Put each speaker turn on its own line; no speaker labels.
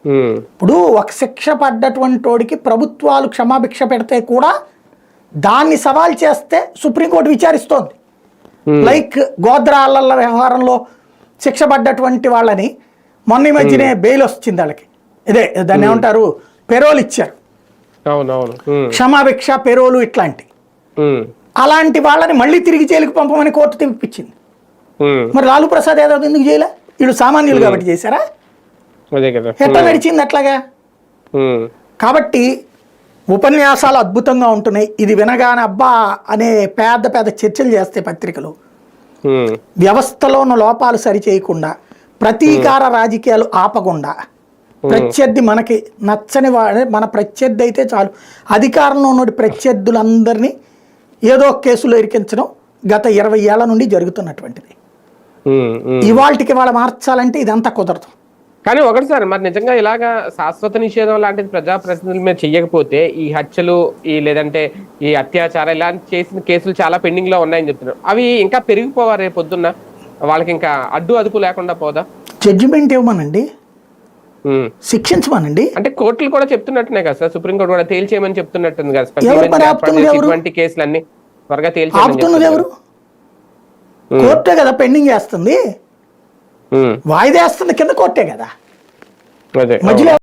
ఇప్పుడు ఒక శిక్ష పడ్డటువంటి వాడికి ప్రభుత్వాలు క్షమాభిక్ష పెడితే కూడా దాన్ని సవాల్ చేస్తే సుప్రీంకోర్టు విచారిస్తోంది. లైక్ గోద్రా అల్లర్ల వ్యవహారంలో శిక్ష పడ్డటువంటి వాళ్ళని మొన్న ఈ మధ్యనే బెయిల్ వచ్చింది వాళ్ళకి, ఇదే దాన్ని ఏమంటారు, పెరోల్ ఇచ్చారు, క్షమాభిక్ష పెరోలు ఇట్లాంటి. అలాంటి వాళ్ళని మళ్ళీ తిరిగి జైలుకి పంపమని కోర్టు తెప్పించింది. మరి లాలూ ప్రసాద్ యాదవ్ ఎందుకు చేయలే? వీళ్ళు సామాన్యులు కాబట్టి చేశారా? ఎట్లా నడిచింది అట్లాగా? కాబట్టి ఉపన్యాసాలు అద్భుతంగా ఉంటున్నాయి. ఇది వినగానే అబ్బా అనే పెద్ద పెద్ద చర్చలు చేస్తే పత్రికలు వ్యవస్థలో ఉన్న లోపాలు సరిచేయకుండా, ప్రతీకార రాజకీయాలు ఆపకుండా, ప్రత్యర్థి మనకి నచ్చని వాడే మన ప్రత్యర్థి అయితే చాలు, అధికారంలో ఉన్న ప్రత్యర్థులందరినీ ఏదో కేసులో ఇరికించడం గత 20 ఏళ్ల నుండి జరుగుతున్నటువంటిది. ఇవాళకి వాళ్ళ మార్చాలంటే ఇదంతా కుదరదు.
కానీ ఒకటి సార్, మరి నిజంగా ఇలాగా శాశ్వత నిషేధం లాంటిది ప్రజాప్రతినిధుల మీద చెయ్యకపోతే ఈ హత్యలు లేదంటే ఈ అత్యాచారం ఇలాంటి చేసిన కేసులు చాలా పెండింగ్ లో ఉన్నాయని చెప్తున్నారు. అవి ఇంకా పెరిగిపోవా రేపు పొద్దున్న? వాళ్ళకి ఇంకా అడ్డు అదుపు లేకుండా పోదా?
జడ్జిమెంట్ ఇవ్వమనండి, శిక్షించమనండి.
అంటే కోర్టులు కూడా చెప్తున్నట్టునే కదా సార్, సుప్రీంకోర్టు కూడా తేల్చేయమని చెప్తున్నట్టుంది కదా, ఇటువంటి కేసులన్నీ త్వరగా తేల్చేయమని.
ఎవరు? కోర్టే కదా పెండింగ్ వేస్తుంది, వాయిదా వేస్తుంది కింద కోర్టే కదా మధ్యలో.